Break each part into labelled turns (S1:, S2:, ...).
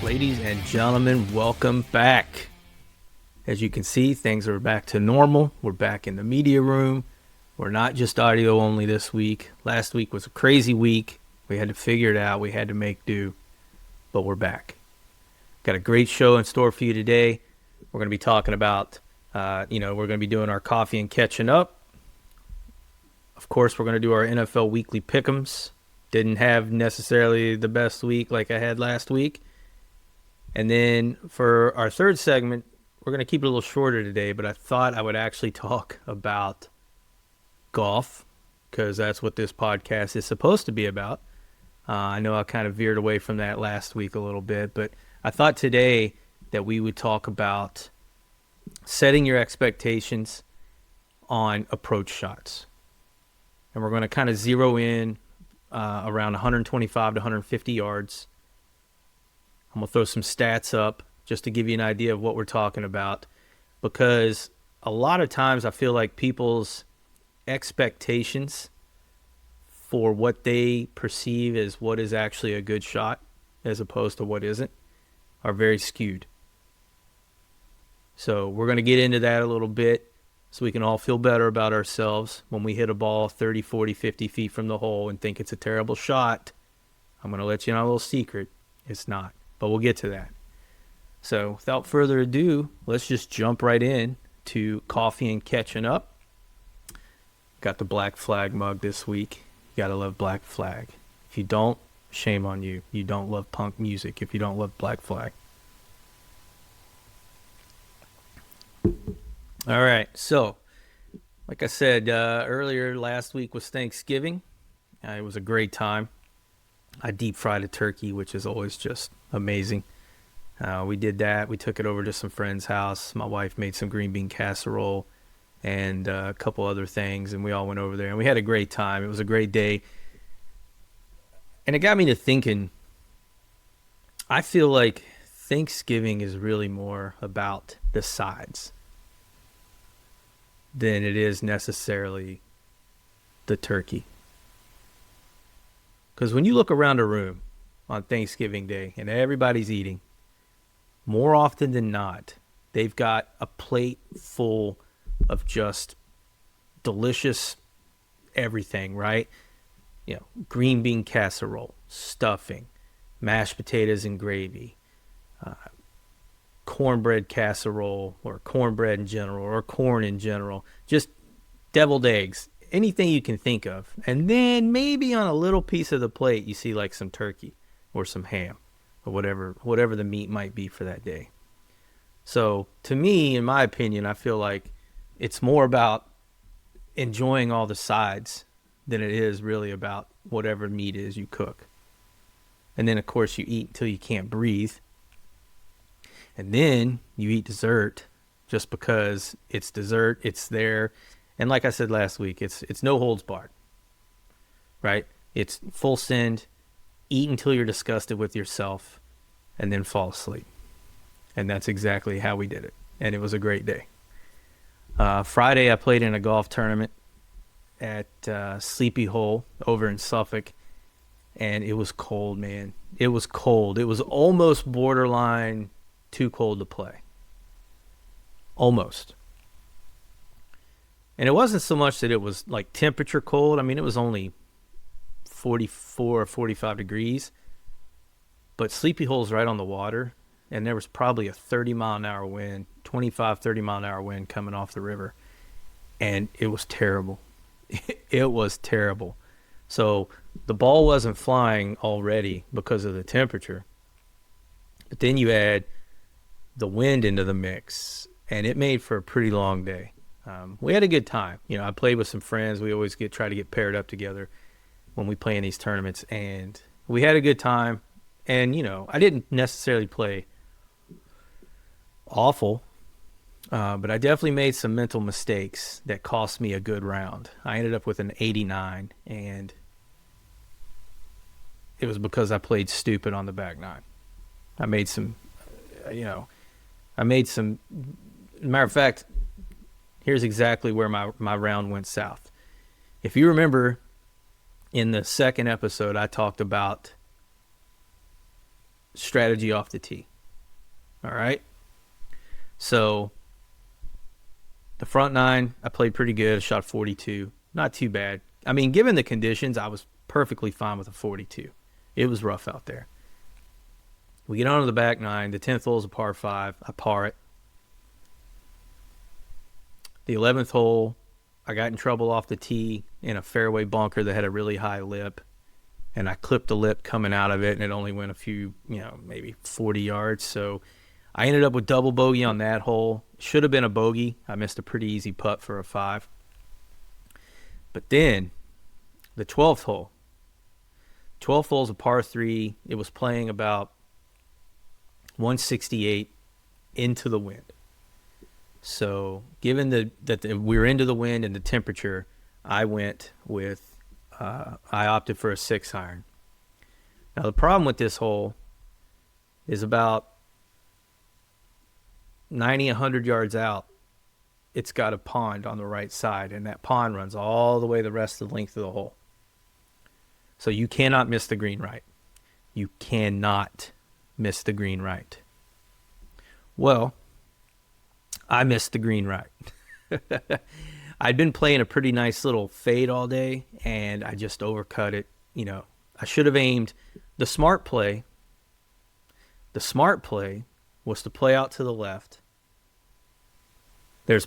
S1: Ladies and gentlemen, welcome back. As you can see, things are back to normal. We're back in the media room. We're not just audio only this week. Last week was a crazy week. We had to figure it out. We had to make do, but we're back. Got a great show in store for you today. We're going to be talking about, we're going to be doing our coffee and catching up. Of course, we're going to do our NFL weekly pick'ems. Didn't have necessarily the best week like I had last week. And then for our third segment, we're going to keep it a little shorter today, but I thought I would actually talk about golf because that's what this podcast is supposed to be about. I know I kind of veered away from that last week a little bit, but I thought today that we would talk about setting your expectations on approach shots. And we're going to kind of zero in around 125 to 150 yards. I'm going to throw some stats up just to give you an idea of what we're talking about, because a lot of times I feel like people's expectations for what they perceive as what is actually a good shot as opposed to what isn't are very skewed. So we're going to get into that a little bit so we can all feel better about ourselves when we hit a ball 30, 40, 50 feet from the hole and think it's a terrible shot. I'm going to let you know a little secret. It's not. But we'll get to that. So without further ado, let's just jump right in to coffee and catching up. Got the Black Flag mug this week. You got to love Black Flag. If you don't, shame on you. You don't love punk music if you don't love Black Flag. All right. So, like I said earlier, last week was Thanksgiving. It was a great time. I deep fried a turkey, which is always just amazing. We did that. We took it over to some friend's house. My wife made some green bean casserole and a couple other things, and we all went over there, and we had a great time. It was a great day. And it got me to thinking, I feel like Thanksgiving is really more about the sides than it is necessarily the turkey. Because when you look around a room on Thanksgiving Day and everybody's eating, more often than not, they've got a plate full of just delicious everything, right? You know, green bean casserole, stuffing, mashed potatoes and gravy, cornbread casserole or cornbread in general or corn in general, just deviled eggs, anything you can think of. And then maybe on a little piece of the plate, you see like some turkey or some ham or whatever the meat might be for that day. So to me, in my opinion, I feel like it's more about enjoying all the sides than it is really about whatever meat is you cook. And then, of course, you eat until you can't breathe. And then you eat dessert just because it's dessert, it's there. And like I said last week, it's no holds barred, right? It's full send, eat until you're disgusted with yourself, and then fall asleep. And that's exactly how we did it. And it was a great day. Friday, I played in a golf tournament at Sleepy Hole over in Suffolk. And it was cold, man. It was cold. It was almost borderline too cold to play. Almost. And it wasn't so much that it was like temperature cold. I mean, it was only 44 or 45 degrees. But Sleepy Hole's right on the water. And there was probably a 30-mile-an-hour wind, 25, 30-mile-an-hour wind coming off the river. And it was terrible. It was terrible. So the ball wasn't flying already because of the temperature. But then you add the wind into the mix, and it made for a pretty long day. We had a good time. You know, I played with some friends. We always try to get paired up together when we play in these tournaments, and we had a good time. And, you know, I didn't necessarily play awful, but I definitely made some mental mistakes that cost me a good round. I ended up with an 89, and it was because I played stupid on the back nine. I made some, matter of fact, here's exactly where my round went south. If you remember in the second episode, I talked about strategy off the tee. All right. So the front nine, I played pretty good. I shot 42. Not too bad. I mean, given the conditions, I was perfectly fine with a 42. It was rough out there. We get on to the back nine. The 10th hole is a par 5. I par it. The 11th hole, I got in trouble off the tee in a fairway bunker that had a really high lip. And I clipped the lip coming out of it, and it only went a few, maybe 40 yards. So I ended up with double bogey on that hole. Should have been a bogey. I missed a pretty easy putt for a 5. But then the 12th hole. 12th hole is a par 3. It was playing about 168 into the wind. So given that we were into the wind and the temperature, I went with I opted for a 6-iron. Now the problem with this hole is about 100 yards out, it's got a pond on the right side, and that pond runs all the way the rest of the length of the hole. So you cannot miss the green right. You cannot miss the green right. Well, I missed the green right. I'd been playing a pretty nice little fade all day, and I just overcut it. I should have aimed the smart play. The smart play was to play out to the left. There's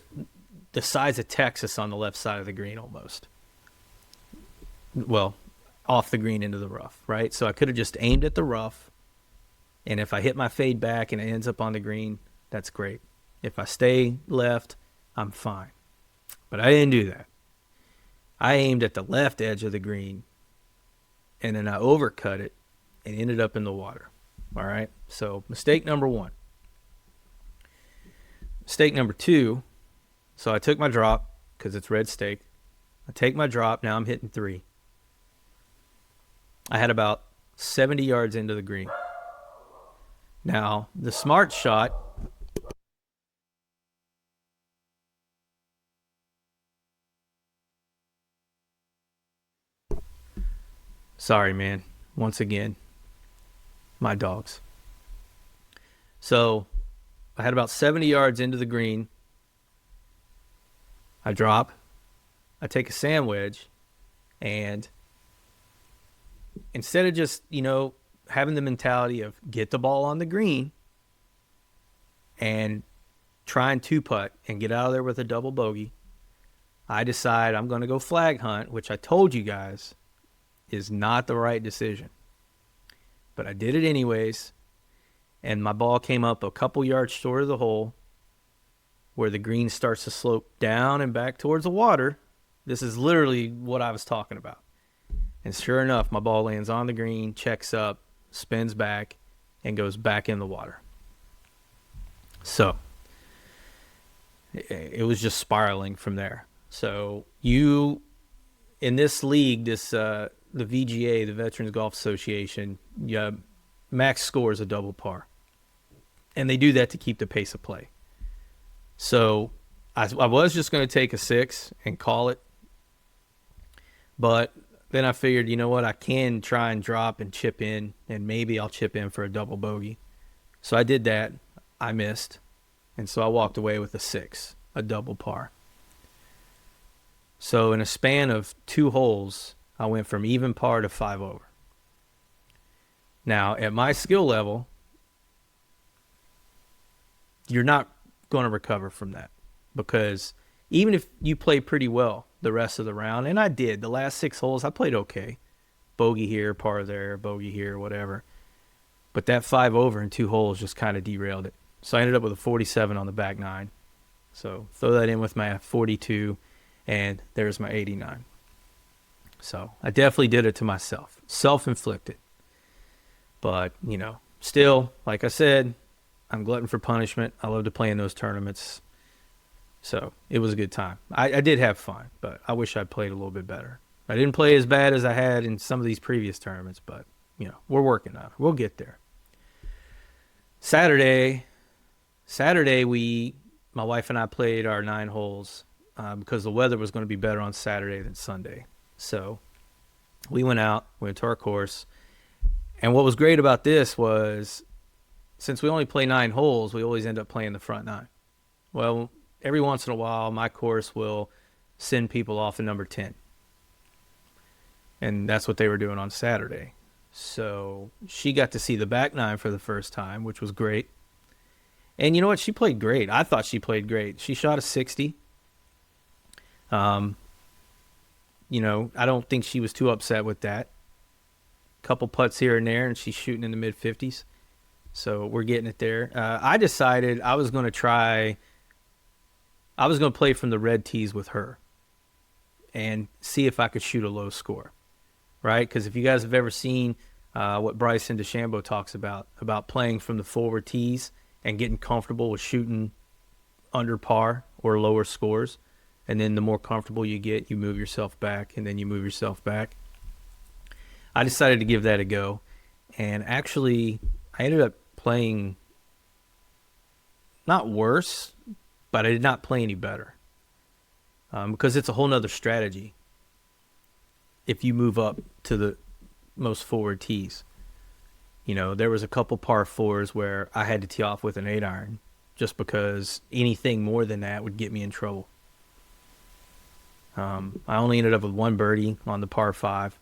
S1: the size of Texas on the left side of the green almost. Well, off the green into the rough, right? So I could have just aimed at the rough, and if I hit my fade back and it ends up on the green, that's great. If I stay left, I'm fine. But I didn't do that. I aimed at the left edge of the green, and then I overcut it and ended up in the water. All right? So mistake number 1. Mistake number 2, so I took my drop because it's red stake. I take my drop. Now I'm hitting 3. I had about 70 yards into the green. Now, the smart shot... Sorry, man. Once again, my dogs. So I had about 70 yards into the green. I drop. I take a sand wedge. And instead of just, having the mentality of get the ball on the green and try and 2-putt and get out of there with a double bogey, I decide I'm going to go flag hunt, which I told you guys is not the right decision. But I did it anyways, and my ball came up a couple yards short of the hole where the green starts to slope down and back towards the water. This is literally what I was talking about. And sure enough, my ball lands on the green, checks up, spins back, and goes back in the water. So it was just spiraling from there. So in this league, the VGA, the Veterans Golf Association, max score is a double par. And they do that to keep the pace of play. So I was just going to take a 6 and call it. But then I figured, you know what, I can try and drop and chip in, and maybe I'll chip in for a double bogey. So I did that. I missed. And so I walked away with a 6, a double par. So in a span of 2 holes, I went from even par to 5 over. Now, at my skill level, you're not going to recover from that, because even if you play pretty well the rest of the round, and I did, the last 6 holes, I played okay. Bogey here, par there, bogey here, whatever. But that 5 over in 2 holes just kind of derailed it. So I ended up with a 47 on the back 9. So throw that in with my 42, and there's my 89. So I definitely did it to myself. Self-inflicted. But, still, like I said, I'm glutton for punishment. I love to play in those tournaments. So it was a good time. I did have fun, but I wish I'd played a little bit better. I didn't play as bad as I had in some of these previous tournaments, but, we're working on it. We'll get there. Saturday, my wife and I played our 9 holes because the weather was going to be better on Saturday than Sunday. So we went to our course, And what was great about this was, since we only play 9 holes, we always end up playing the front 9. Well, every once in a while, my course will send people off in number 10. And that's what they were doing on Saturday. So she got to see the back 9 for the first time, which was great. And you know what? She played great. I thought she played great. She shot a 60. I don't think she was too upset with that. Couple putts here and there, and she's shooting in the mid-50s. So we're getting it there. I decided I was going to play from the red tees with her and see if I could shoot a low score, right? Because if you guys have ever seen what Bryson DeChambeau talks about playing from the forward tees and getting comfortable with shooting under par or lower scores, and then the more comfortable you get, you move yourself back, and then you move yourself back. I decided to give that a go, and actually I ended up playing not worse, but I did not play any better, because it's a whole nother strategy if you move up to the most forward tees. There was a couple par 4s where I had to tee off with an 8-iron just because anything more than that would get me in trouble. I only ended up with 1 birdie on the par 5,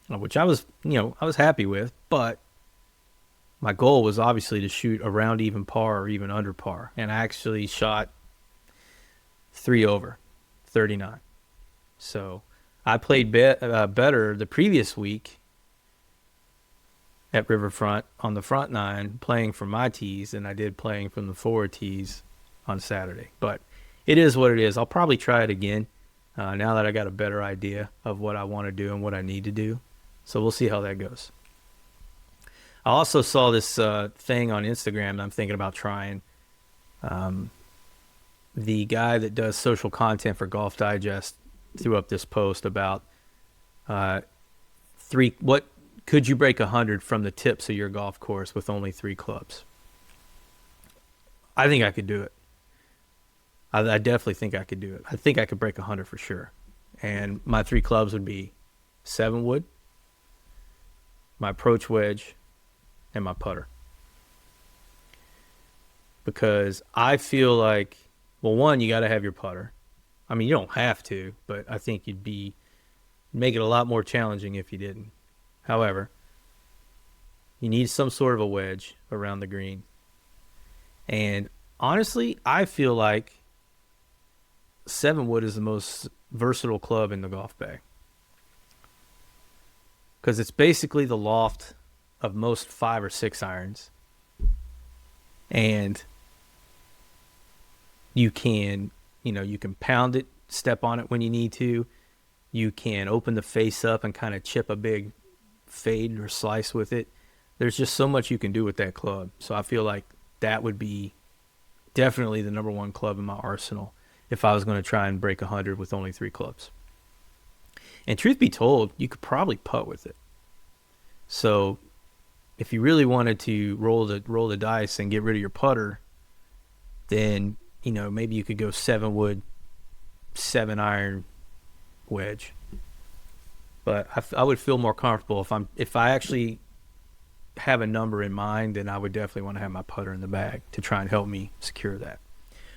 S1: which I was happy with, but my goal was obviously to shoot around even par or even under par, and I actually shot 3 over, 39. So I played better the previous week at Riverfront on the front 9 playing from my tees than I did playing from the forward tees on Saturday. But it is what it is. I'll probably try it again now that I got a better idea of what I want to do and what I need to do. So we'll see how that goes. I also saw this thing on Instagram that I'm thinking about trying. The guy that does social content for Golf Digest threw up this post about what could you break 100 from the tips of your golf course with only 3 clubs. I think I could do it. I definitely think I could do it. I think I could break 100 for sure. And my 3 clubs would be 7 wood, my approach wedge, and my putter. Because I feel like, well, one, you got to have your putter. I mean, you don't have to, but I think you'd make it a lot more challenging if you didn't. However, you need some sort of a wedge around the green. And honestly, I feel like 7 wood is the most versatile club in the golf bag, because it's basically the loft of most 5 or 6 irons, and you can pound it, step on it when you need to. You can open the face up and kind of chip a big fade or slice with it. There's just so much you can do with that club. So I feel like that would be definitely the number 1 club in my arsenal if I was going to try and break 100 with only 3 clubs. And truth be told, you could probably putt with it. So if you really wanted to roll the dice and get rid of your putter, then maybe you could go 7 wood, 7-iron wedge. But I would feel more comfortable if I actually have a number in mind, then I would definitely want to have my putter in the bag to try and help me secure that.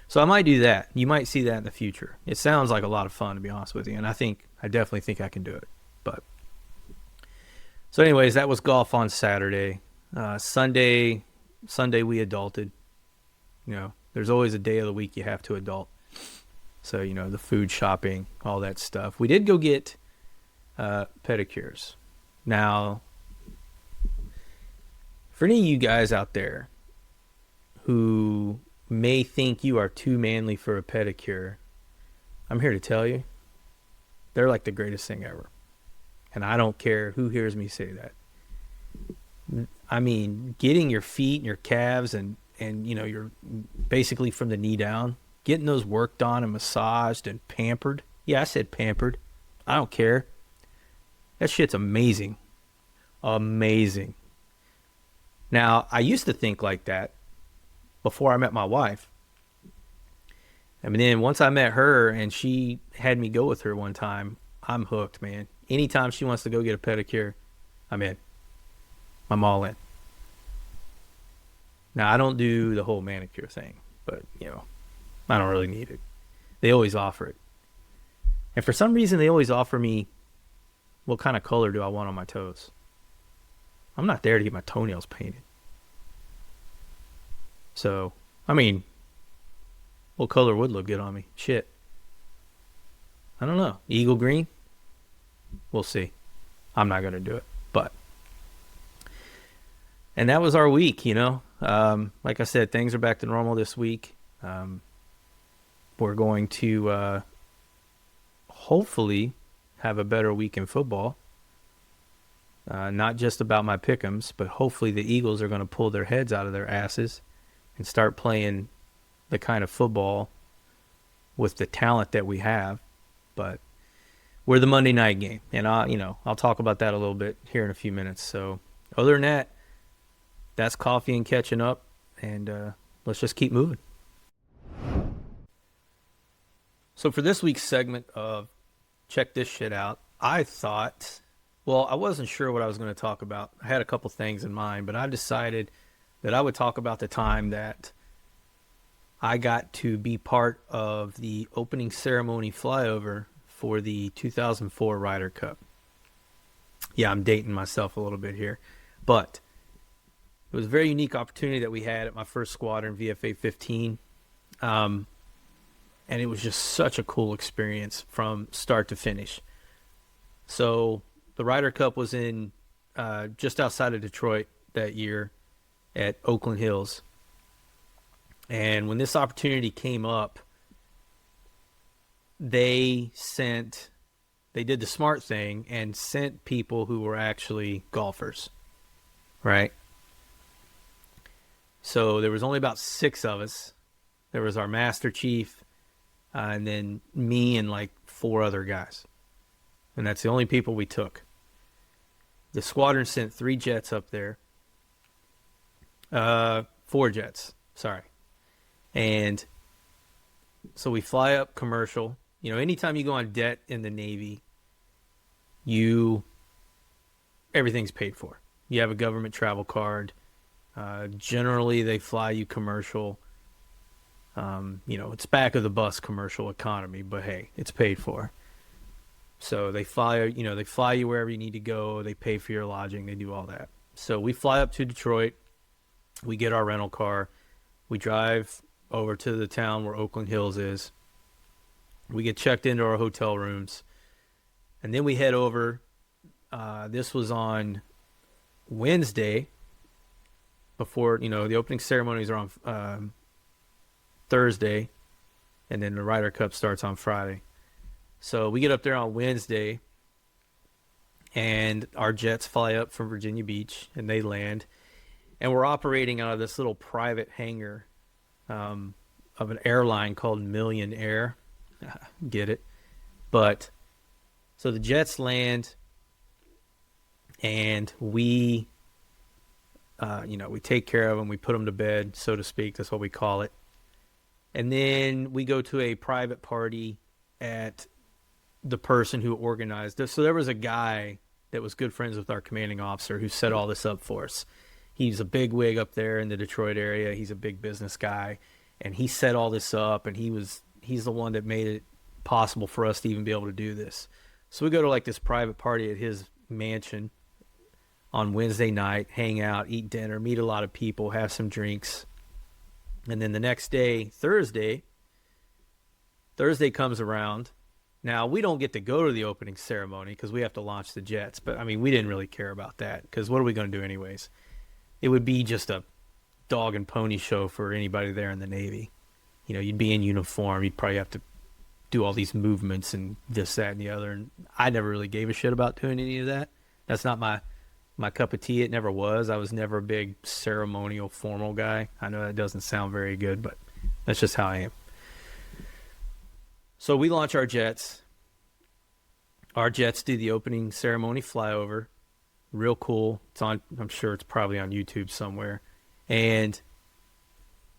S1: So I might do that. You might see that in the future. It sounds like a lot of fun, to be honest with you, and I definitely think I can do it. But so anyways, that was golf on Saturday. Sunday we adulted. There's always a day of the week you have to adult. So, the food shopping, all that stuff. We did go get pedicures. Now, for any of you guys out there who may think you are too manly for a pedicure, I'm here to tell you, they're like the greatest thing ever. And I don't care who hears me say that. I mean, getting your feet and your calves and you're basically from the knee down, getting those worked on and massaged and pampered. Yeah, I said pampered. I don't care. That shit's amazing. Amazing. Now, I used to think like that before I met my wife. I mean, then once I met her and she had me go with her one time, I'm hooked, man. Anytime she wants to go get a pedicure, I'm in. I'm all in. Now, I don't do the whole manicure thing, but, I don't really need it. They always offer it. And for some reason, they always offer me, what kind of color do I want on my toes? I'm not there to get my toenails painted. So, I mean, what color would look good on me? Shit. I don't know. Eagle green? We'll see. I'm not going to do it. And that was our week, Like I said, things are back to normal this week. We're going to hopefully have a better week in football. Not just about my pick'ems, but hopefully the Eagles are going to pull their heads out of their asses and start playing the kind of football with the talent that we have. But we're the Monday night game, and I'll talk about that a little bit here in a few minutes. So other than that, that's coffee and catching up, and let's just keep moving. So for this week's segment of Check This Shit Out, I wasn't sure what I was going to talk about. I had a couple things in mind, but I decided that I would talk about the time that I got to be part of the opening ceremony flyover for the 2004 Ryder Cup. Yeah, I'm dating myself a little bit here, but it was a very unique opportunity that we had at my first squadron, VFA 15. And it was just such a cool experience from start to finish. So the Ryder Cup was in just outside of Detroit that year at Oakland Hills. And when this opportunity came up, they did the smart thing and sent people who were actually golfers, right? So there was only about 6 of us. There was our Master Chief, and then me and like 4 other guys. And that's the only people we took. The squadron sent 3 jets up there. 4 jets, sorry. And so we fly up commercial. Anytime you go on debt in the Navy, everything's paid for. You have a government travel card. Generally, they fly you commercial. It's back of the bus commercial economy, but hey, it's paid for. So they fly you wherever you need to go. They pay for your lodging. They do all that. So we fly up to Detroit. We get our rental car. We drive over to the town where Oakland Hills is. We get checked into our hotel rooms. And then we head over. This was on Wednesday. Before, the opening ceremonies are on Thursday, and then the Ryder Cup starts on Friday. So we get up there on Wednesday, and our jets fly up from Virginia Beach, and they land. And we're operating out of this little private hangar of an airline called Million Air. Get it? But, so the jets land, and we take care of them. We put them to bed, so to speak. That's what we call it. And then we go to a private party at the person who organized this. So there was a guy that was good friends with our commanding officer who set all this up for us. He's a big wig up there in the Detroit area. He's a big business guy. And he set all this up, and he's the one that made it possible for us to even be able to do this. So we go to like this private party at his mansion on Wednesday night, hang out, eat dinner, meet a lot of people, have some drinks. And then the next day, Thursday comes around. Now, we don't get to go to the opening ceremony because we have to launch the jets. But, we didn't really care about that because what are we going to do anyways? It would be just a dog and pony show for anybody there in the Navy. You'd be in uniform. You'd probably have to do all these movements and this, that, and the other. And I never really gave a shit about doing any of that. That's not my cup of tea. It never was. I was never a big ceremonial, formal guy. I know that doesn't sound very good, but that's just how I am. So we launch our jets. Our jets do the opening ceremony flyover. Real cool. I'm sure it's probably on YouTube somewhere. And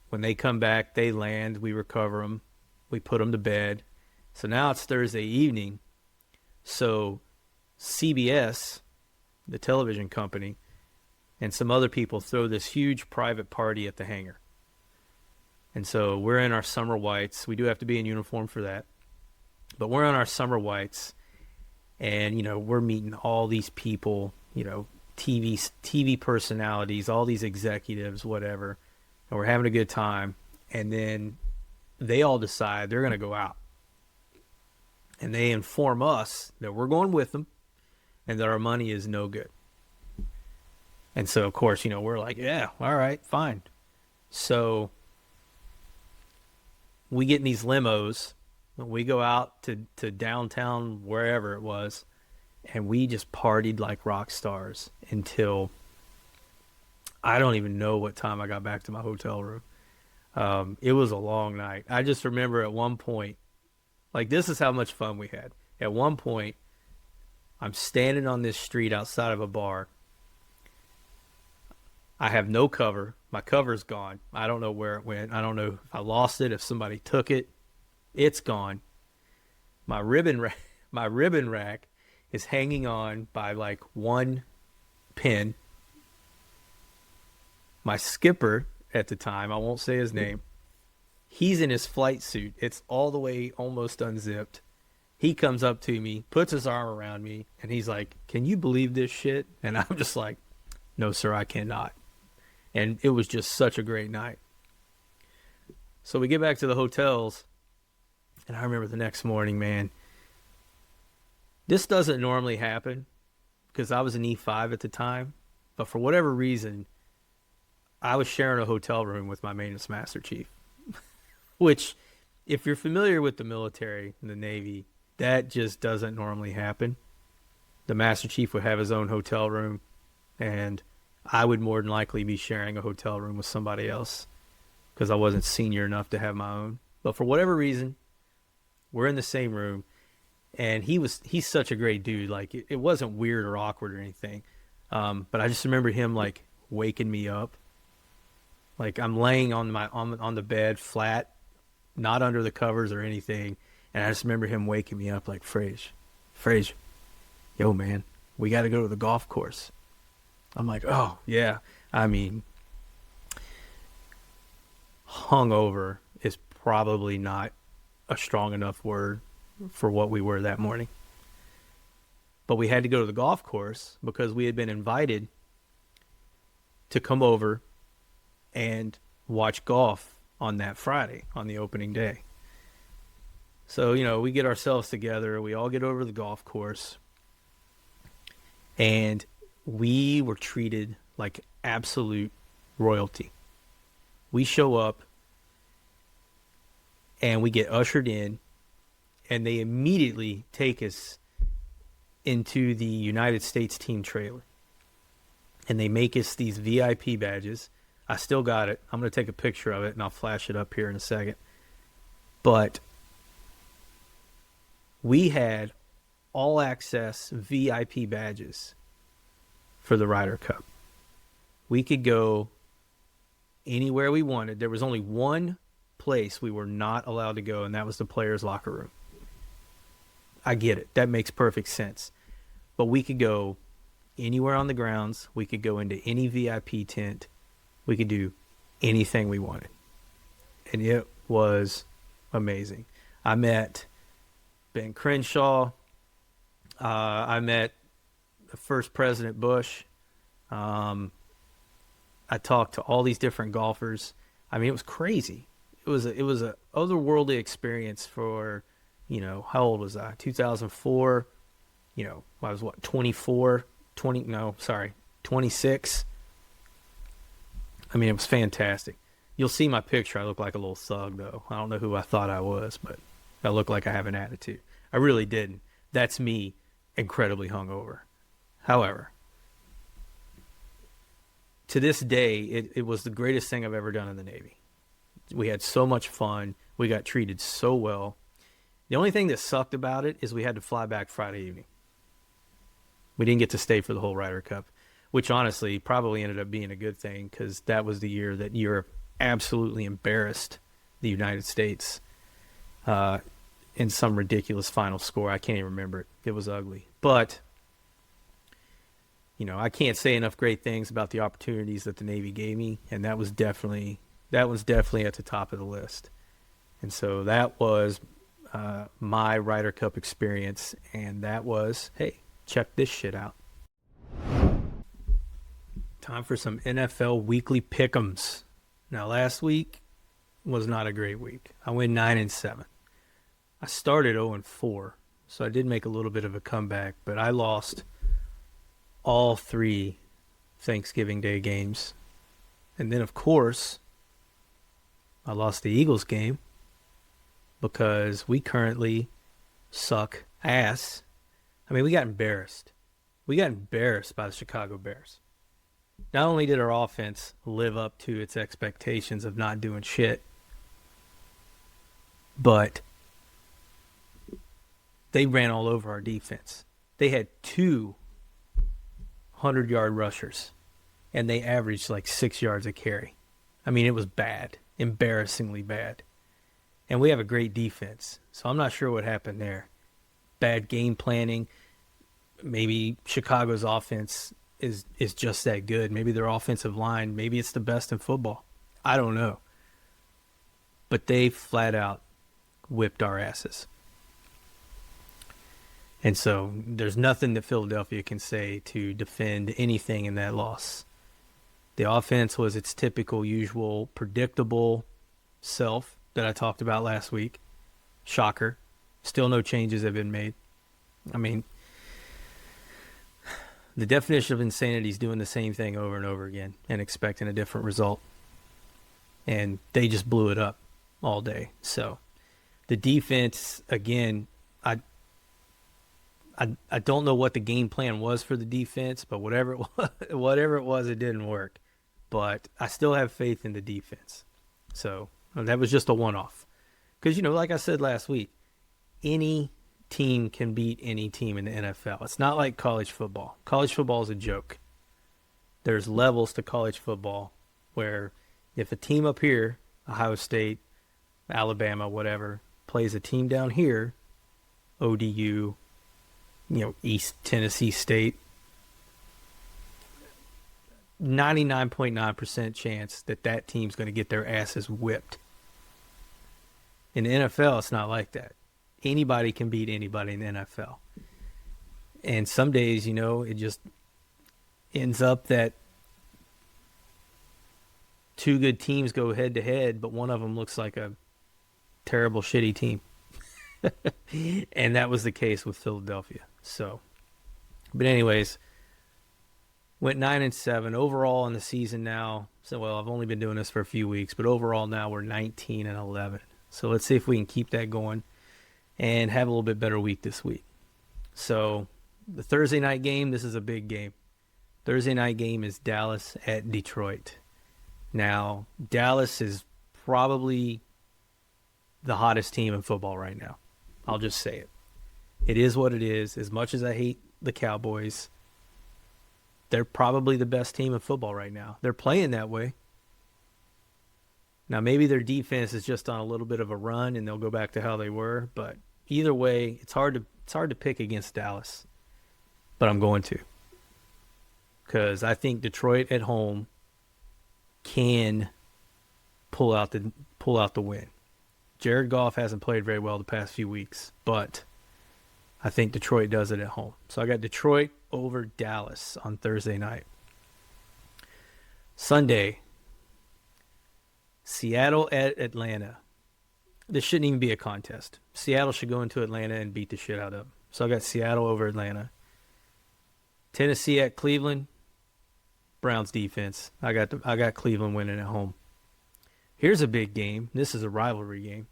S1: when they come back, they land. We recover them. We put them to bed. So now it's Thursday evening. So CBS, the television company, and some other people throw this huge private party at the hangar. And so we're in our summer whites. We do have to be in uniform for that. But we're in our summer whites, and, we're meeting all these people, TV personalities, all these executives, whatever. And we're having a good time. And then they all decide they're going to go out. And they inform us that we're going with them and that our money is no good. And so, of course, we're like, yeah, all right, fine. So we get in these limos. We go out to downtown, wherever it was, and we just partied like rock stars until I don't even know what time I got back to my hotel room. It was a long night. I just remember at one point, like, this is how much fun we had. At one point, I'm standing on this street outside of a bar. I have no cover. My cover's gone. I don't know where it went. I don't know if I lost it, if somebody took it. It's gone. My ribbon rack is hanging on by like one pin. My skipper at the time, I won't say his name, he's in his flight suit. It's all the way almost unzipped. He comes up to me, puts his arm around me, and he's like, "Can you believe this shit?" And I'm just like, "No, sir, I cannot." And it was just such a great night. So we get back to the hotels, and I remember the next morning, man, this doesn't normally happen because I was an E5 at the time, but for whatever reason, I was sharing a hotel room with my maintenance master chief, which, if you're familiar with the military and the Navy, that just doesn't normally happen. The master chief would have his own hotel room, and I would more than likely be sharing a hotel room with somebody else because I wasn't senior enough to have my own. But for whatever reason, we're in the same room, and he's such a great dude. Like, it wasn't weird or awkward or anything. But I just remember him like waking me up. Like, I'm laying on the bed flat, not under the covers or anything, and I just remember him waking me up like, Frazier, yo, man, we got to go to the golf course. I'm like, oh, yeah. I mean, hungover is probably not a strong enough word for what we were that morning. But we had to go to the golf course because we had been invited to come over and watch golf on that Friday, on the opening day. So, we get ourselves together. We all get over to the golf course. And we were treated like absolute royalty. We show up and we get ushered in, and they immediately take us into the United States team trailer. And they make us these VIP badges. I still got it. I'm going to take a picture of it and I'll flash it up here in a second. But we had all access VIP badges for the Ryder Cup. We could go anywhere we wanted. There was only one place we were not allowed to go, and that was the players' locker room. I get it. That makes perfect sense. But we could go anywhere on the grounds. We could go into any VIP tent. We could do anything we wanted. And it was amazing. I met Ben Crenshaw. I met the first President Bush. I talked to all these different golfers. I mean, it was crazy. It was a otherworldly experience for, how old was I? 2004. I was 26. I mean, it was fantastic. You'll see my picture. I look like a little thug, though. I don't know who I thought I was, but I look like I have an attitude. I really didn't. That's me, incredibly hungover. However, to this day, it was the greatest thing I've ever done in the Navy. We had so much fun. We got treated so well. The only thing that sucked about it is we had to fly back Friday evening. We didn't get to stay for the whole Ryder Cup, which honestly probably ended up being a good thing because that was the year that Europe absolutely embarrassed the United States in some ridiculous final score. I can't even remember it. It was ugly. But I can't say enough great things about the opportunities that the Navy gave me, and that was definitely at the top of the list. And so that was my Ryder Cup experience, and that was, hey, check this shit out. Time for some NFL weekly pick'ems. Now, last week was not a great week. I went 9-7. I started 0-4, so I did make a little bit of a comeback, but I lost all 3 Thanksgiving Day games. And then, of course, I lost the Eagles game because we currently suck ass. I mean, we got embarrassed. We got embarrassed by the Chicago Bears. Not only did our offense live up to its expectations of not doing shit, but they ran all over our defense. They had 2 100-yard rushers, and they averaged like 6 yards a carry. I mean, it was bad, embarrassingly bad. And we have a great defense, so I'm not sure what happened there. Bad game planning. Maybe Chicago's offense is just that good. Maybe their offensive line, maybe it's the best in football. I don't know. But they flat out whipped our asses. And so there's nothing that Philadelphia can say to defend anything in that loss. The offense was its typical, usual, predictable self that I talked about last week. Shocker. Still no changes have been made. I mean, the definition of insanity is doing the same thing over and over again and expecting a different result. And they just blew it up all day. So the defense, again, I don't know what the game plan was for the defense, but whatever it was, it didn't work. But I still have faith in the defense. So that was just a one-off. Because, like I said last week, any team can beat any team in the NFL. It's not like college football. College football is a joke. There's levels to college football where if a team up here, Ohio State, Alabama, whatever, plays a team down here, ODU, East Tennessee State, 99.9% chance that team's going to get their asses whipped. In the NFL, it's not like that. Anybody can beat anybody in the NFL. And some days, it just ends up that 2 good teams go head to head, but one of them looks like a terrible, shitty team. And that was the case with Philadelphia. So, but anyways, went 9-7 overall in the season now. So, I've only been doing this for a few weeks, but overall now we're 19-11. So let's see if we can keep that going and have a little bit better week this week. So the Thursday night game, this is a big game. Thursday night game is Dallas at Detroit. Now, Dallas is probably the hottest team in football right now. I'll just say it. It is what it is. As much as I hate the Cowboys, they're probably the best team in football right now. They're playing that way. Now, maybe their defense is just on a little bit of a run and they'll go back to how they were. But either way, it's hard to pick against Dallas. But I'm going to. Because I think Detroit at home can pull out the win. Jared Goff hasn't played very well the past few weeks, but I think Detroit does it at home. So I got Detroit over Dallas on Thursday night. Sunday, Seattle at Atlanta. This shouldn't even be a contest. Seattle should go into Atlanta and beat the shit out of them. So I got Seattle over Atlanta. Tennessee at Cleveland. Browns defense. I got Cleveland winning at home. Here's a big game. This is a rivalry game.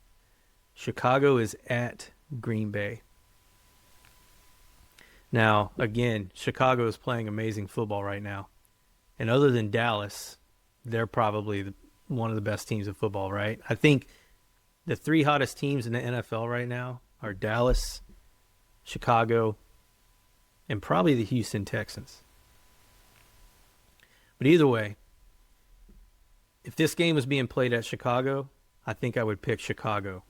S1: Chicago is at Green Bay. Now, again, Chicago is playing amazing football right now. And other than Dallas, they're probably one of the best teams in football, right? I think the 3 hottest teams in the NFL right now are Dallas, Chicago, and probably the Houston Texans. But either way, if this game was being played at Chicago, I think I would pick Chicago.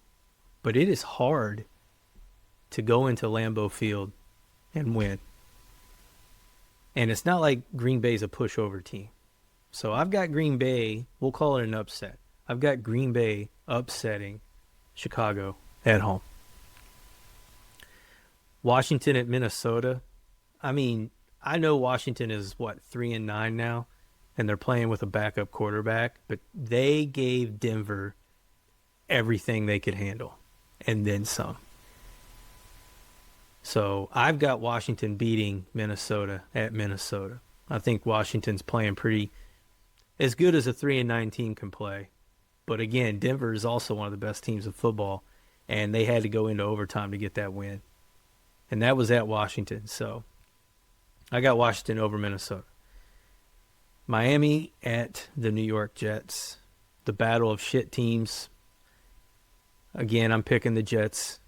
S1: But it is hard to go into Lambeau Field and win. And it's not like Green Bay's a pushover team. So I've got Green Bay, we'll call it an upset. I've got Green Bay upsetting Chicago at home. Washington at Minnesota. I mean, I know Washington is 3-9 now, and they're playing with a backup quarterback, but they gave Denver everything they could handle and then some. So I've got Washington beating Minnesota at Minnesota. I think Washington's playing pretty as good as a 3-9 team can play. But again, Denver is also one of the best teams in football, and they had to go into overtime to get that win. And that was at Washington. So I got Washington over Minnesota. Miami at the New York Jets. The battle of shit teams. Again, I'm picking the Jets.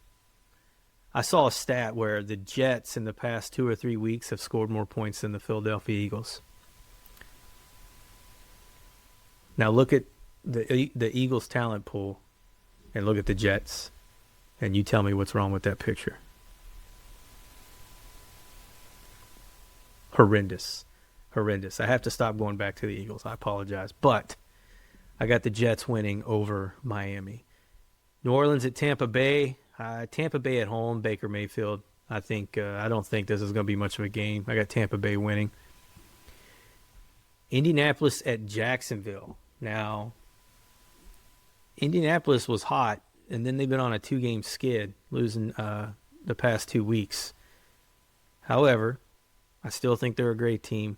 S1: I saw a stat where the Jets in the past 2 or 3 weeks have scored more points than the Philadelphia Eagles. Now look at the Eagles' talent pool and look at the Jets, and you tell me what's wrong with that picture. Horrendous. I have to stop going back to the Eagles. I apologize. But I got the Jets winning over Miami. New Orleans at Tampa Bay. Tampa Bay at home, Baker Mayfield. I don't think this is going to be much of a game. I got Tampa Bay winning. Indianapolis at Jacksonville. Now, Indianapolis was hot, and then they've been on a 2-game skid, losing the past 2 weeks. However, I still think they're a great team.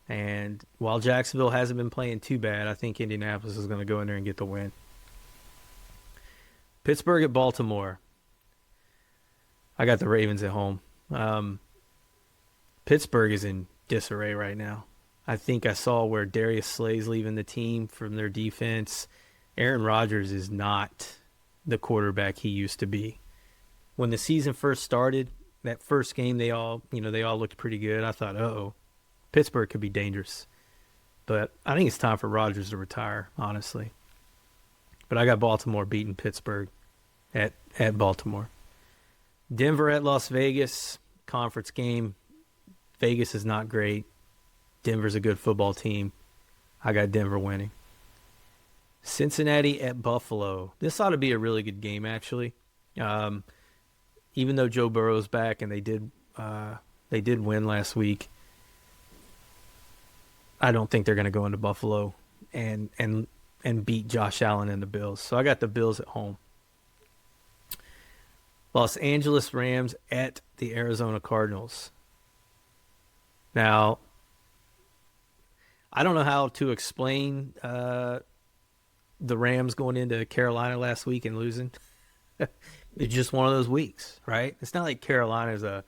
S1: And while Jacksonville hasn't been playing too bad, I think Indianapolis is going to go in there and get the win. Pittsburgh at Baltimore. I got the Ravens at home. Pittsburgh is in disarray right now. I think I saw where Darius Slay's leaving the team from their defense. Aaron Rodgers is not the quarterback he used to be. When the season first started, that first game they all looked pretty good. I thought, Pittsburgh could be dangerous. But I think it's time for Rodgers to retire, honestly. But I got Baltimore beating Pittsburgh at Baltimore. Denver at Las Vegas, conference game. Vegas is not great. Denver's a good football team. I got Denver winning. Cincinnati at Buffalo. This ought to be a really good game, actually. Even though Joe Burrow's back and they did win last week, I don't think they're going to go into Buffalo and beat Josh Allen and the Bills. So I got the Bills at home. Los Angeles Rams at the Arizona Cardinals. Now, I don't know how to explain the Rams going into Carolina last week and losing. It's just one of those weeks, right? It's not like Carolina's a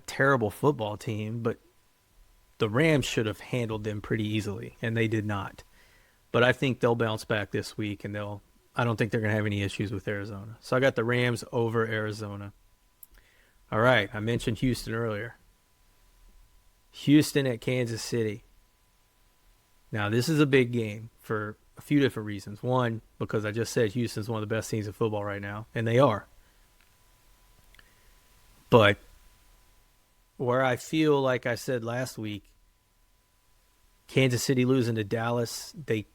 S1: terrible football team, but the Rams should have handled them pretty easily, and they did not. But I think they'll bounce back this week, and I don't think they're going to have any issues with Arizona. So I got the Rams over Arizona. All right, I mentioned Houston earlier. Houston at Kansas City. Now, this is a big game for a few different reasons. One, because I just said Houston's one of the best teams in football right now, and they are. But where I feel like I said last week, Kansas City losing to Dallas, they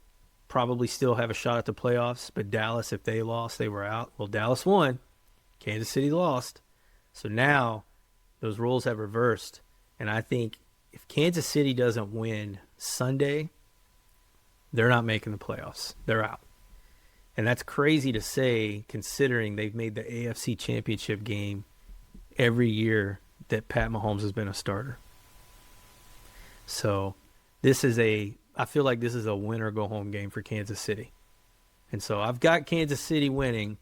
S1: probably still have a shot at the playoffs, but Dallas, if they lost, they were out. Well, Dallas won. Kansas City lost. So now those roles have reversed, and I think if Kansas City doesn't win Sunday, they're not making the playoffs. They're out. And that's crazy to say considering they've made the AFC Championship game every year that Pat Mahomes has been a starter. So I feel like this is a win or go home game for Kansas City. And so I've got Kansas City winning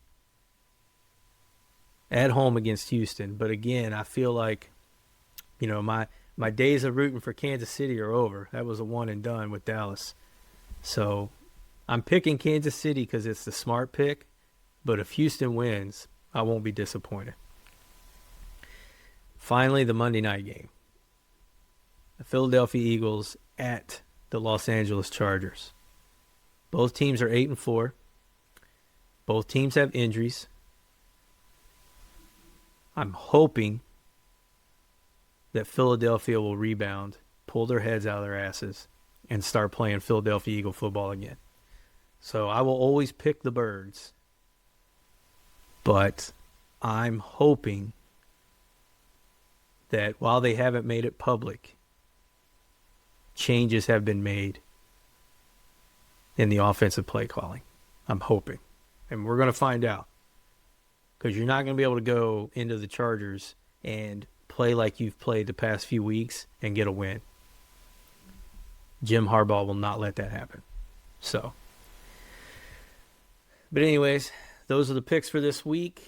S1: at home against Houston. But again, I feel like, my days of rooting for Kansas City are over. That was a one and done with Dallas. So I'm picking Kansas City because it's the smart pick. But if Houston wins, I won't be disappointed. Finally, the Monday night game. The Philadelphia Eagles at the Los Angeles Chargers. Both teams are 8-4. Both teams have injuries. I'm hoping that Philadelphia will rebound, pull their heads out of their asses, and start playing Philadelphia Eagle football again. So I will always pick the Birds, but I'm hoping that while they haven't made it public, changes have been made in the offensive play calling. I'm hoping. And we're going to find out. Because you're not going to be able to go into the Chargers and play like you've played the past few weeks and get a win. Jim Harbaugh will not let that happen. So, but anyways, those are the picks for this week.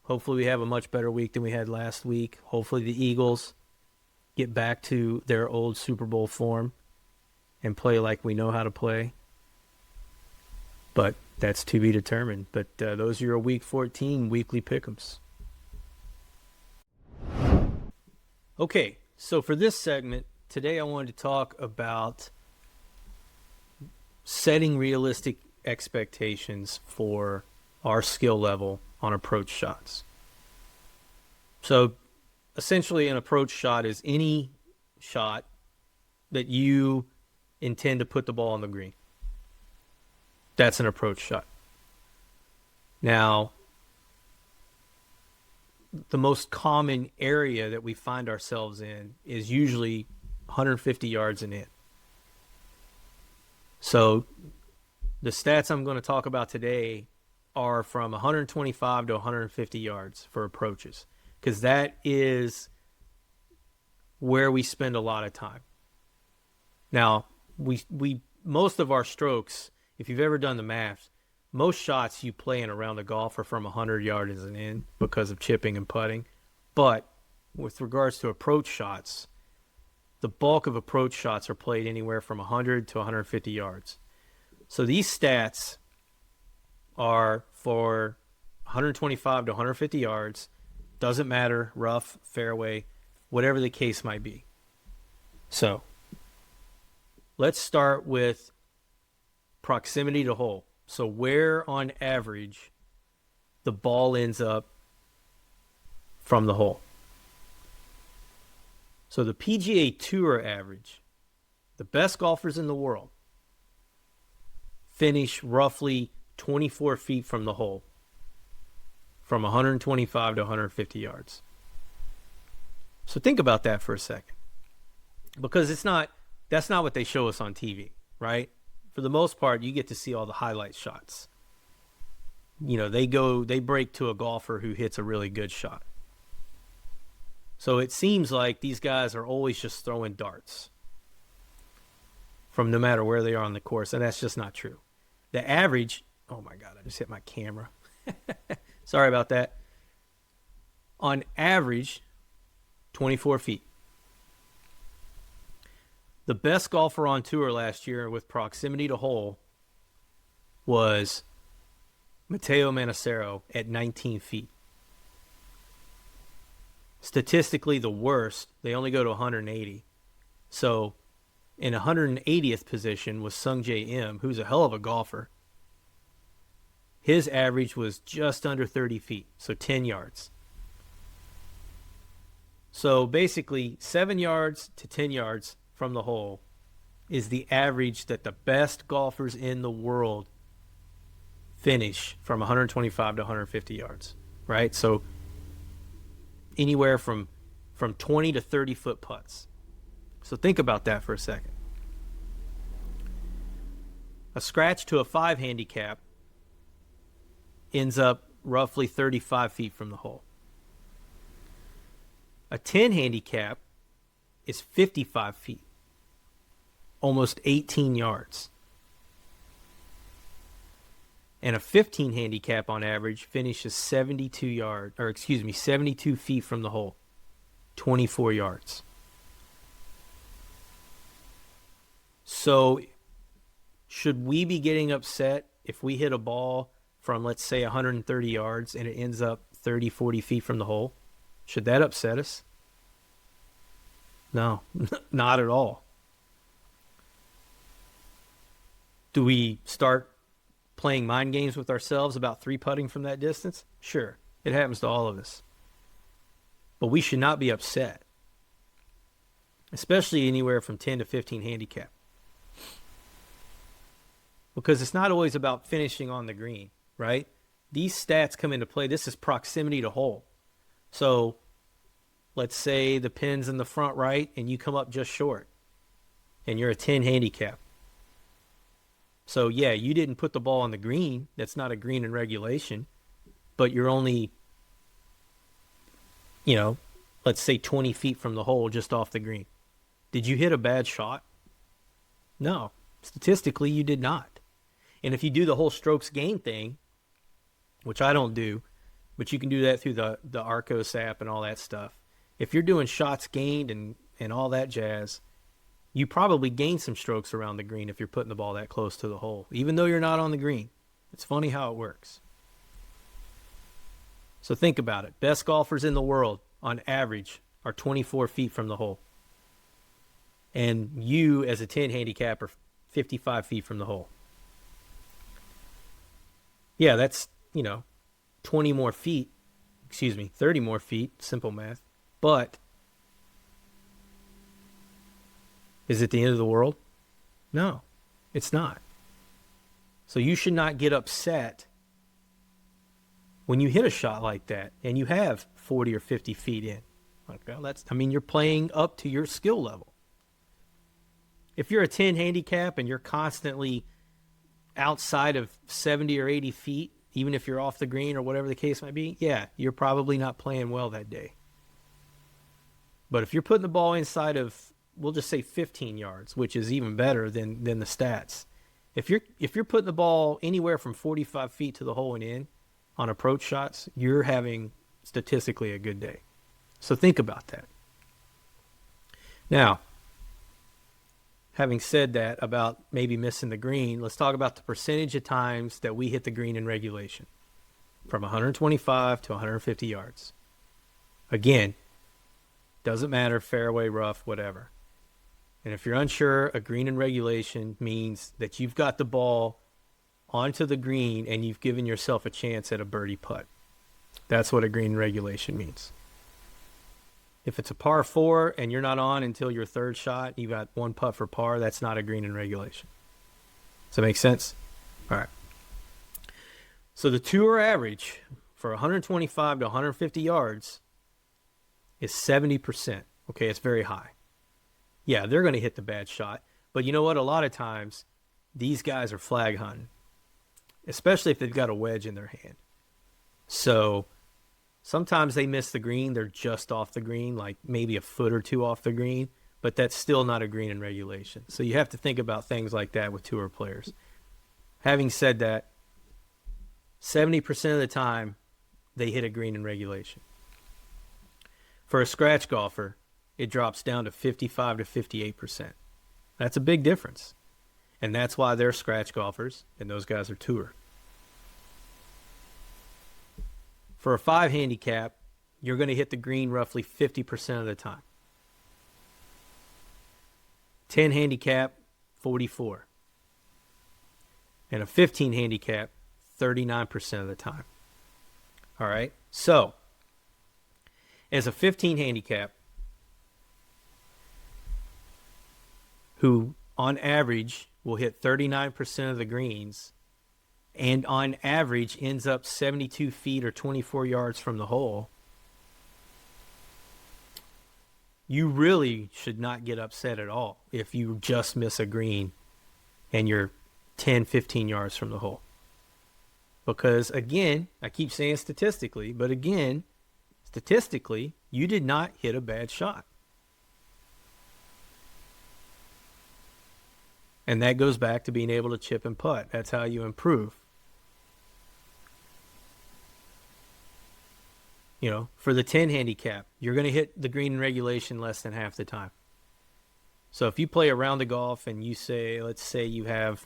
S1: Hopefully we have a much better week than we had last week. Hopefully the Eagles get back to their old Super Bowl form and play like we know how to play. But that's to be determined. But those are your Week 14 weekly pick'ems. Okay, so for this segment, today I wanted to talk about setting realistic expectations for our skill level on approach shots. So essentially an approach shot is any shot that you intend to put the ball on the green. That's an approach shot. Now, the most common area that we find ourselves in is usually 150 yards and in. So the stats I'm going to talk about today are from 125 to 150 yards for approaches, because that is where we spend a lot of time. Now, we most of our strokes, if you've ever done the math, most shots you play in around the golf are from 100 yards and in because of chipping and putting. But with regards to approach shots, the bulk of approach shots are played anywhere from 100 to 150 yards. So these stats are for 125 to 150 yards. Doesn't matter, rough, fairway, whatever the case might be. So let's start with proximity to hole. So where on average the ball ends up from the hole. So the PGA Tour average, the best golfers in the world finish roughly 24 feet from the hole, from 125 to 150 yards. So think about that for a second, because that's not what they show us on TV, right? For the most part, you get to see all the highlight shots. You know, they break to a golfer who hits a really good shot. So it seems like these guys are always just throwing darts from no matter where they are on the course, and that's just not true. The average, oh my God, I just hit my camera. Sorry about that. On average, 24 feet. The best golfer on tour last year with proximity to hole was Matteo Manacero at 19 feet. Statistically, the worst, they only go to 180. So in 180th position was Sungjae Im, who's a hell of a golfer. His average was just under 30 feet, so 10 yards. So basically, 7 yards to 10 yards from the hole is the average that the best golfers in the world finish from 125 to 150 yards, right? So anywhere from 20 to 30 foot putts. So think about that for a second. A scratch to a 5 handicap ends up roughly 35 feet from the hole. A 10 handicap is 55 feet, almost 18 yards. And a 15 handicap on average finishes 72 feet from the hole, 24 yards. So should we be getting upset if we hit a ball from, let's say, 130 yards and it ends up 30, 40 feet from the hole? Should that upset us? No, not at all. Do we start playing mind games with ourselves about 3-putting from that distance? Sure, it happens to all of us. But we should not be upset especially anywhere from 10 to 15 handicap. Because it's not always about finishing on the green, right? These stats come into play. This is proximity to hole. So let's say the pin's in the front right and you come up just short and you're a 10 handicap. So yeah, you didn't put the ball on the green. That's not a green in regulation, but you're only, let's say 20 feet from the hole just off the green. Did you hit a bad shot? No. Statistically, you did not. And if you do the whole strokes gained thing, which I don't do, but you can do that through the Arcos app and all that stuff. If you're doing shots gained and all that jazz, you probably gain some strokes around the green if you're putting the ball that close to the hole, even though you're not on the green. It's funny how it works. So think about it. Best golfers in the world, on average, are 24 feet from the hole. And you, as a 10 handicap, are 55 feet from the hole. Yeah, that's, 20 more feet, 30 more feet, simple math. But is it the end of the world? No, it's not. So you should not get upset when you hit a shot like that and you have 40 or 50 feet in. Okay, you're playing up to your skill level. If you're a 10 handicap and you're constantly outside of 70 or 80 feet, even if you're off the green or whatever the case might be, yeah, you're probably not playing well that day. But if you're putting the ball inside of, we'll just say 15 yards, which is even better than the stats. If you're putting the ball anywhere from 45 feet to the hole and in on approach shots, you're having statistically a good day. So think about that. Now, having said that about maybe missing the green, let's talk about the percentage of times that we hit the green in regulation, from 125 to 150 yards. Again, doesn't matter, fairway, rough, whatever. And if you're unsure, a green in regulation means that you've got the ball onto the green and you've given yourself a chance at a birdie putt. That's what a green in regulation means. If it's a par 4 and you're not on until your third shot, you got one putt for par, that's not a green in regulation. Does that make sense? All right. So the tour average for 125 to 150 yards is 70%. Okay, it's very high. Yeah, they're going to hit the bad shot. But you know what? A lot of times, these guys are flag hunting, especially if they've got a wedge in their hand. So sometimes they miss the green. They're just off the green, like maybe a foot or two off the green, but that's still not a green in regulation. So you have to think about things like that with tour players. Having said that, 70% of the time, they hit a green in regulation. For a scratch golfer, it drops down to 55 to 58%. That's a big difference. And that's why they're scratch golfers, and those guys are tour. For a 5 handicap, you're going to hit the green roughly 50% of the time. 10 handicap, 44. And a 15 handicap, 39% of the time. All right? So, as a 15 handicap, who on average will hit 39% of the greens and on average ends up 72 feet or 24 yards from the hole, you really should not get upset at all if you just miss a green and you're 10, 15 yards from the hole. Because again, I keep saying statistically, but again, statistically, you did not hit a bad shot. And that goes back to being able to chip and putt. That's how you improve. For the 10 handicap, you're going to hit the green in regulation less than half the time. So if you play a round of golf and let's say you have,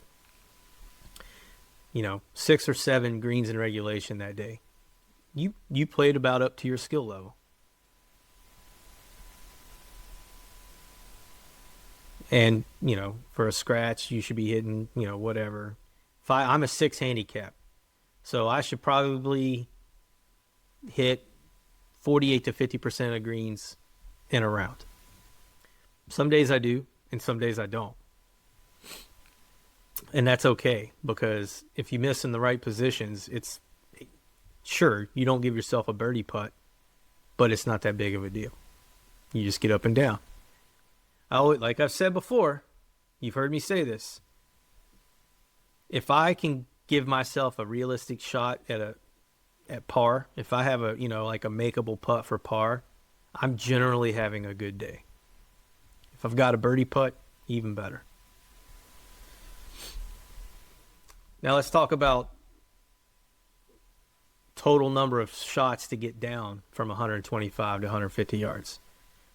S1: 6 or 7 greens in regulation that day, you played about up to your skill level. And, for a scratch, you should be hitting, whatever. I'm a 6 handicap. So I should probably hit 48 to 50% of greens in a round. Some days I do, and some days I don't. And that's okay, because if you miss in the right positions, it's sure you don't give yourself a birdie putt, but it's not that big of a deal. You just get up and down. Like I've said before, you've heard me say this. If I can give myself a realistic shot at par, if I have a like a makeable putt for par, I'm generally having a good day. If I've got a birdie putt, even better. Now let's talk about total number of shots to get down from 125 to 150 yards.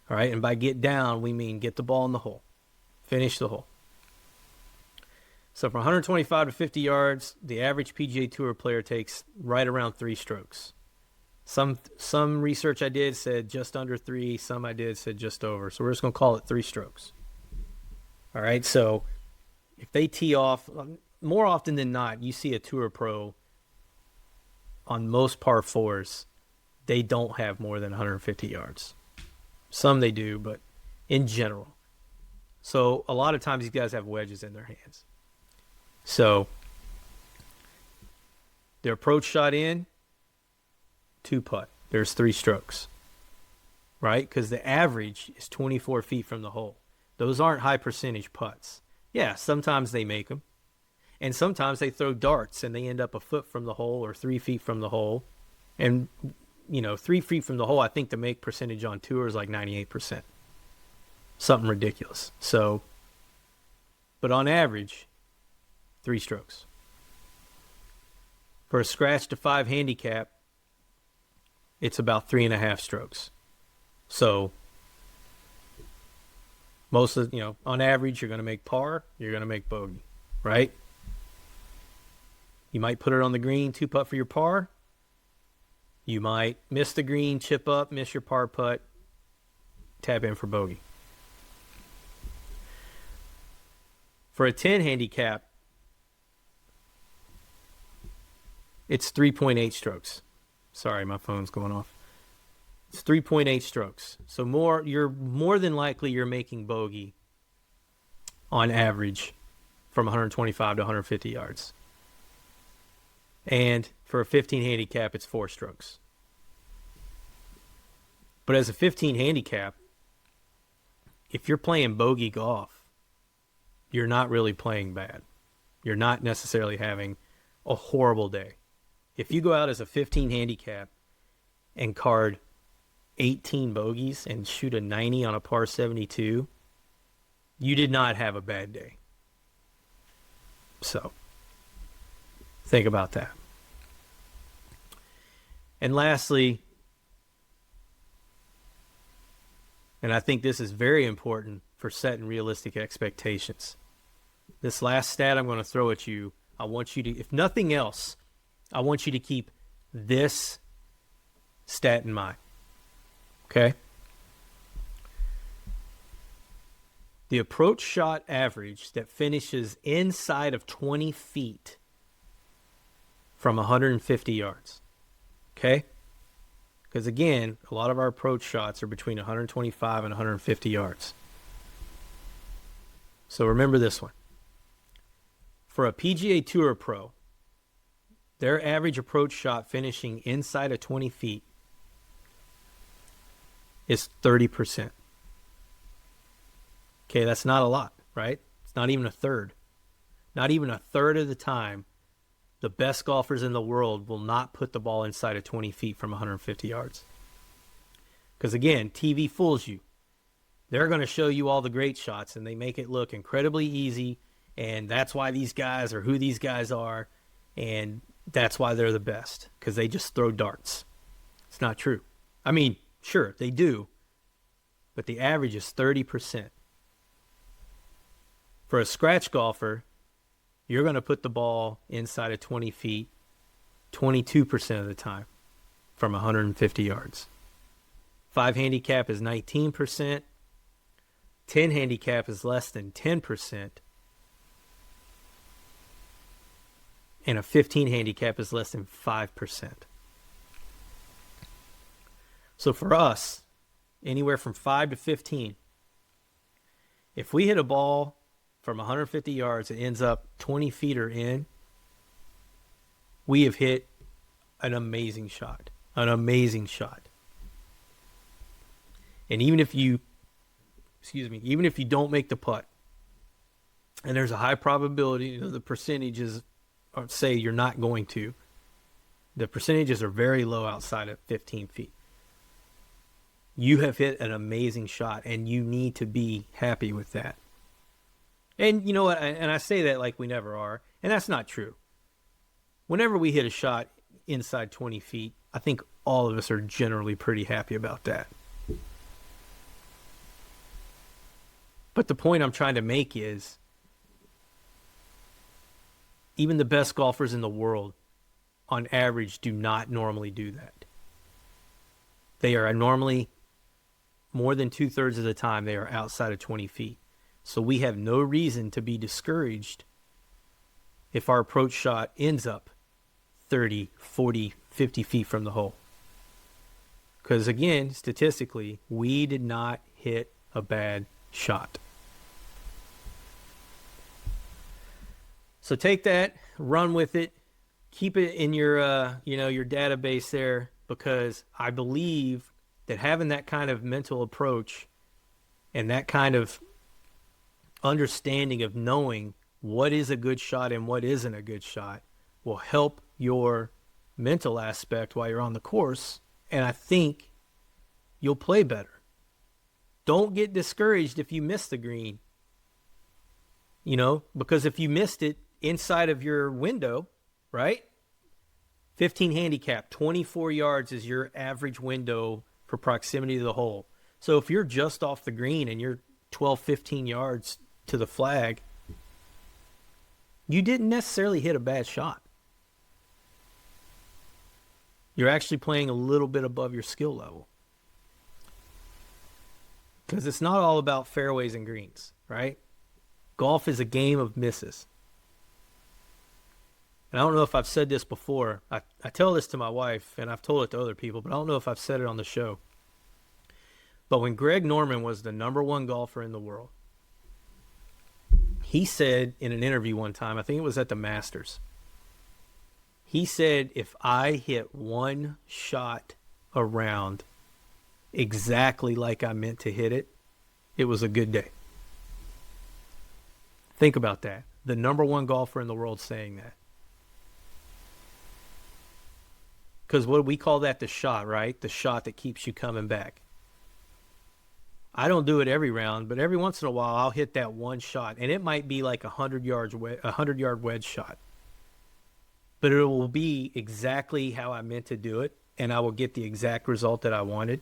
S1: All right, and by get down, we mean get the ball in the hole. Finish the hole. So from 125 to 50 yards, the average PGA Tour player takes right around 3 strokes. Some research I did said just under 3. Some I did said just over. So we're just going to call it 3 strokes. All right, so if they tee off, more often than not, you see a tour pro on most par 4s, they don't have more than 150 yards. Some they do, but in general. So a lot of times these guys have wedges in their hands. So their approach shot in, 2 putt. There's 3 strokes, right? Because the average is 24 feet from the hole. Those aren't high percentage putts. Yeah, sometimes they make them. And sometimes they throw darts and they end up a foot from the hole or 3 feet from the hole. And, 3 feet from the hole, I think the make percentage on tour is like 98%. Something ridiculous. So, but on average, 3 strokes. For a scratch to 5 handicap, it's about 3.5 strokes. So, most of, on average, you're going to make par, you're going to make bogey, right? You might put it on the green, 2 putt for your par. You might miss the green, chip up, miss your par putt, tap in for bogey. For a 10 handicap, it's 3.8 strokes. Sorry, my phone's going off. It's 3.8 strokes. So you're more than likely you're making bogey on average from 125 to 150 yards. And for a 15 handicap, it's 4 strokes. But as a 15 handicap, if you're playing bogey golf, you're not really playing bad. You're not necessarily having a horrible day. If you go out as a 15 handicap and card 18 bogeys and shoot a 90 on a par 72, you did not have a bad day. So, think about that. And lastly, and I think this is very important for setting realistic expectations. This last stat I'm going to throw at you, I want you to, if nothing else, I want you to keep this stat in mind. Okay? The approach shot average that finishes inside of 20 feet from 150 yards. Okay? Because again, a lot of our approach shots are between 125 and 150 yards. So remember this one. For a PGA Tour pro, their average approach shot finishing inside of 20 feet is 30%. Okay, that's not a lot, right? It's not even a third. Not even a third of the time, the best golfers in the world will not put the ball inside of 20 feet from 150 yards. Because again, TV fools you. They're going to show you all the great shots, and they make it look incredibly easy, and that's why these guys are who these guys are, and that's why they're the best, because they just throw darts. It's not true. I mean, sure, they do, but the average is 30%. For a scratch golfer, you're going to put the ball inside of 20 feet 22% of the time from 150 yards. 5 handicap is 19%. 10 handicap is less than 10%. And a 15 handicap is less than 5%. So for us, anywhere from 5 to 15, If we hit a ball from 150 yards that ends up 20 feet or in, we have hit an amazing shot. An amazing shot. And even if you don't make the putt, and there's a high probability, the percentages say you're not going to. The percentages are very low outside of 15 feet. You have hit an amazing shot, and you need to be happy with that. And you know what? And I say that like we never are, and that's not true. Whenever we hit a shot inside 20 feet, I think all of us are generally pretty happy about that. But the point I'm trying to make is, even the best golfers in the world, on average, do not normally do that. They are normally, more than 2/3 of the time, they are outside of 20 feet. So we have no reason to be discouraged if our approach shot ends up 30, 40, 50 feet from the hole. Because again, statistically, we did not hit a bad shot. So take that, run with it, keep it in your your database there, because I believe that having that kind of mental approach and that kind of understanding of knowing what is a good shot and what isn't a good shot will help your mental aspect while you're on the course, and I think you'll play better. Don't get discouraged if you miss the green, because if you missed it inside of your window, right? 15 handicap, 24 yards is your average window for proximity to the hole. So if you're just off the green and you're 12, 15 yards to the flag, you didn't necessarily hit a bad shot. You're actually playing a little bit above your skill level. Because it's not all about fairways and greens, right? Golf is a game of misses. And I don't know if I've said this before. I tell this to my wife, and I've told it to other people, but I don't know if I've said it on the show. But when Greg Norman was the number one golfer in the world, he said in an interview one time, I think it was at the Masters, he said, if I hit one shot around exactly like I meant to hit it, it was a good day. Think about that. The number one golfer in the world saying that. Because what we call that, the shot, right? The shot that keeps you coming back. I don't do it every round, but every once in a while I'll hit that one shot, and it might be like a 100-yard wedge shot. But it will be exactly how I meant to do it, and I will get the exact result that I wanted.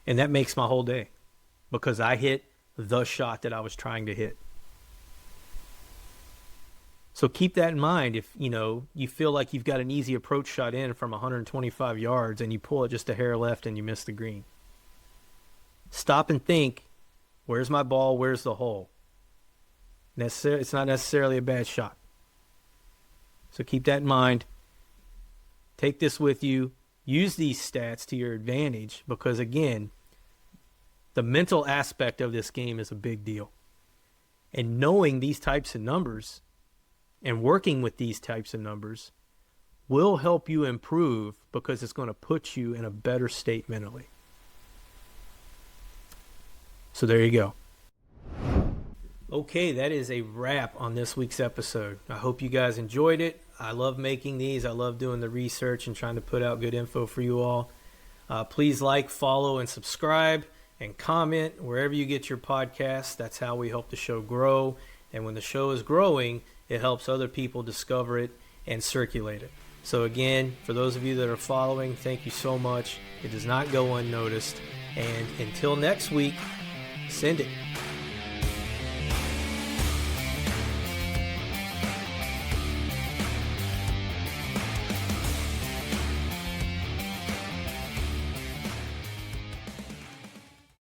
S1: And that makes my whole day, because I hit the shot that I was trying to hit. So keep that in mind. If you feel like you've got an easy approach shot in from 125 yards and you pull it just a hair left and you miss the green, stop and think, where's my ball, where's the hole? It's not necessarily a bad shot. So keep that in mind. Take this with you. Use these stats to your advantage, because again, the mental aspect of this game is a big deal. And knowing these types of numbers and working with these types of numbers will help you improve, because it's going to put you in a better state mentally. So there you go. Okay, that is a wrap on this week's episode. I hope you guys enjoyed it. I love making these. I love doing the research and trying to put out good info for you all. Please like, follow, and subscribe, and comment wherever you get your podcasts. That's how we help the show grow. And when the show is growing, it helps other people discover it and circulate it. So again, for those of you that are following, thank you so much. It does not go unnoticed. And until next week, send it.